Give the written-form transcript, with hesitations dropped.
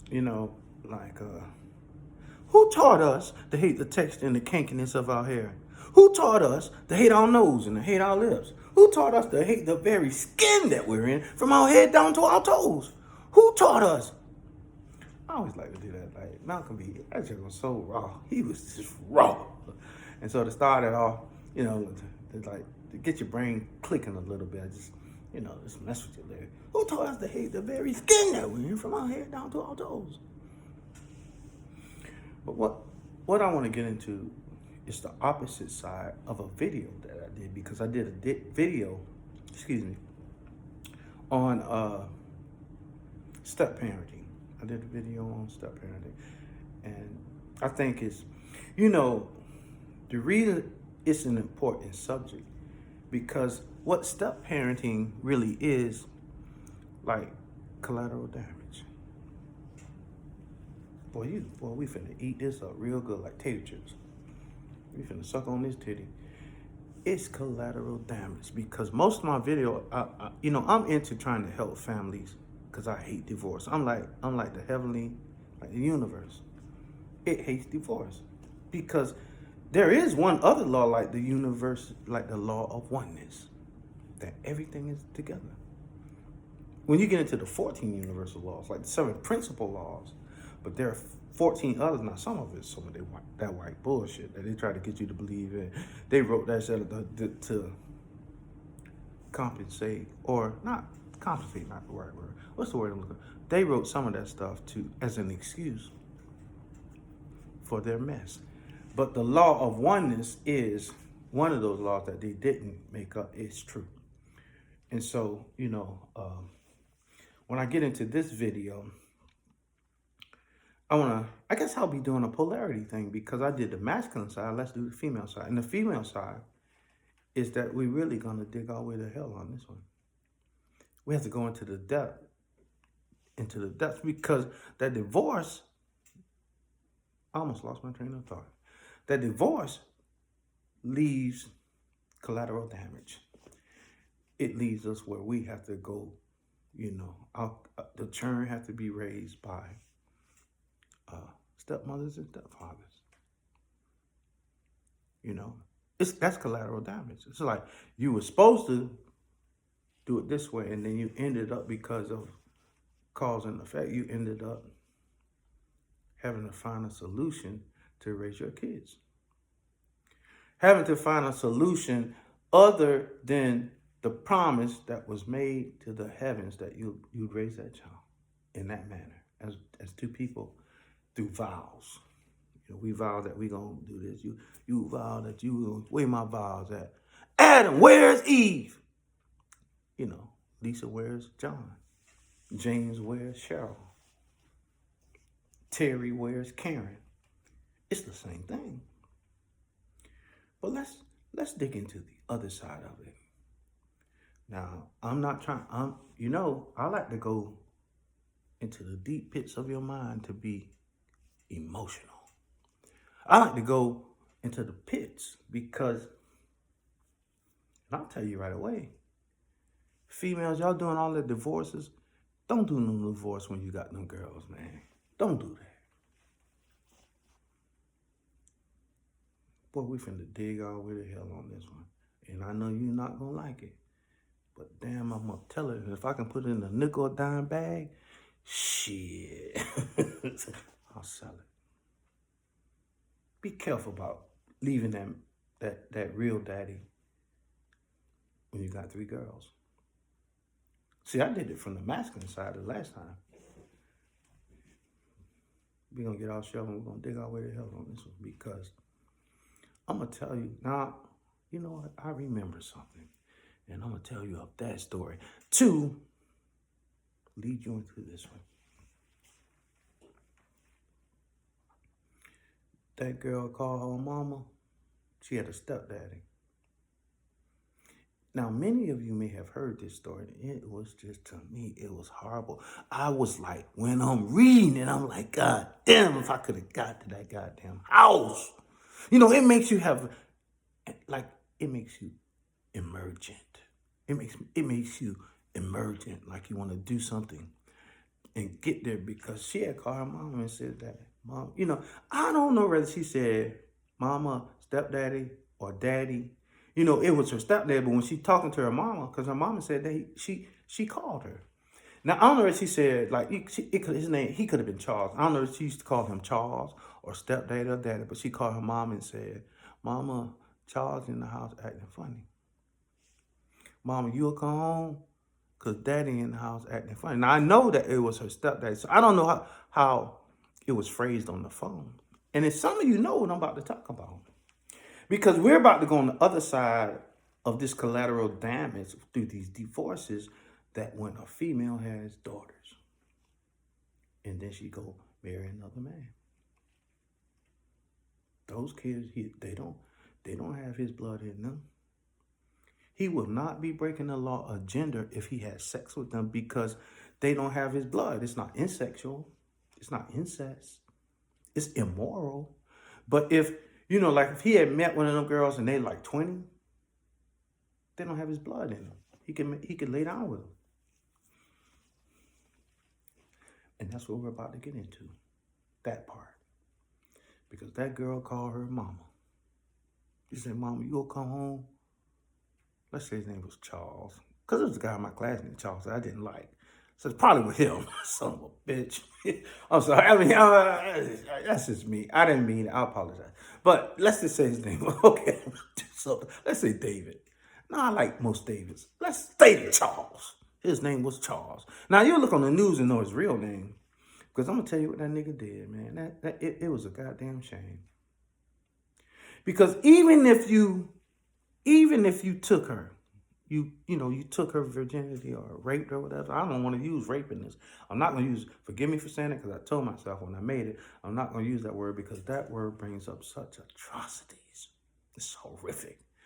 You know, like, who taught us to hate the texture and the kinkiness of our hair? Who taught us to hate our nose and to hate our lips? Who taught us to hate the very skin that we're in from our head down to our toes? Who taught us? I always like to do that. Like Malcolm B, that just was so raw. He was just raw. And so to start it off, to get your brain clicking a little bit, just mess with your leg. Who taught us to hate the very skin that we're in from our head down to our toes? But what I want to get into is the opposite side of a video that I did, because I did a video, excuse me, on step parenting. I did a video on step parenting, and I think you know, the reason it's an important subject because what step parenting really is, like collateral damage. Boy, we finna eat this up real good like tater chips. We finna suck on this titty. It's collateral damage because most of my video, I'm into trying to help families because I hate divorce. I'm like the heavenly, like the universe. It hates divorce because there is one other law like the universe, like the law of oneness, that everything is together. When you get into the 14 universal laws, like the 7 principal laws, but there are 14 others. Now, some of it's some of that white bullshit that they try to get you to believe in. They wrote that shit to compensate, or not compensate, not the right word. What's the word I'm looking for? They wrote some of that stuff as an excuse for their mess. But the law of oneness is one of those laws that they didn't make up. It's true. And so, when I get into this video, I guess I'll be doing a polarity thing because I did the masculine side. Let's do the female side. And the female side is that we're really going to dig our way to hell on this one. We have to go into the depths, because that divorce, I almost lost my train of thought. That divorce leaves collateral damage. It leaves us where we have to go, the children have to be raised by stepmothers and stepfathers. That's collateral damage. It's like you were supposed to do it this way, and then you ended up, because of cause and effect, you ended up having to find a solution to raise your kids. Having to find a solution other than the promise that was made to the heavens that you'd raise that child in that manner, as two people through vows. We vow that we gonna do this. You vow that you gonna, where my vows at? Adam, where's Eve? Lisa, where's John? James, where's Cheryl? Terry, where's Karen? It's the same thing. But let's dig into the other side of it. Now, I'm not trying, I like to go into the deep pits of your mind to be emotional. I like to go into the pits because, and I'll tell you right away, females, y'all doing all the divorces, don't do no divorce when you got them girls, man. Don't do that. Boy, we finna dig our way to hell on this one. And I know you're not gonna like it. But damn, I'm gonna tell it. If I can put it in a nickel or dime bag, shit, I'll sell it. Be careful about leaving that real daddy when you got 3 girls. See, I did it from the masculine side the last time. We're gonna get our show and we're gonna dig our way to hell on this one, because I'm gonna tell you now. You know what? I remember something. And I'm going to tell you of that story to lead you into this one. That girl called her mama. She had a stepdaddy. Now, many of you may have heard this story. It was just, to me, it was horrible. I was like, when I'm reading it, I'm like, God damn, if I could have got to that goddamn house. It makes you it makes you emergent. It makes you emergent, like you want to do something and get there because she had called her mom and said that, Mom, I don't know whether she said mama, stepdaddy, or daddy. It was her stepdad, but when she talking to her mama, because her mama said that she called her. Now, I don't know if she said, like, his name, he could have been Charles. I don't know if she used to call him Charles or stepdaddy or daddy, but she called her mom and said, Mama, Charles in the house acting funny. Mama, you'll come home because daddy in the house acting funny. Now, I know that it was her stepdaddy, so I don't know how it was phrased on the phone. And if some of you know what I'm about to talk about, because we're about to go on the other side of this collateral damage through these divorces, that when a female has daughters and then she go marry another man, those kids, they don't have his blood in them. He will not be breaking the law of gender if he has sex with them because they don't have his blood. It's not insexual. It's not incest. It's immoral. But if, like if he had met one of them girls and they like 20, they don't have his blood in them. He can lay down with them. And that's what we're about to get into, that part. Because that girl called her mama. She said, Mama, you gonna come home? Let's say his name was Charles. Because it was a guy in my class named Charles that I didn't like. So it's probably with him. Son of a bitch. I'm sorry. I mean, that's just me. I didn't mean it. I apologize. But let's just say his name. Okay. So let's say David. No, I like most Davids. Let's say Charles. His name was Charles. Now, you'll look on the news and know his real name. Because I'm going to tell you what that nigga did, man. It was a goddamn shame. Because even if you took her, you took her virginity or raped her or whatever. I don't want to use rape in this. I'm not going to use, forgive me for saying it, because I told myself when I made it, I'm not going to use that word because that word brings up such atrocities. It's horrific.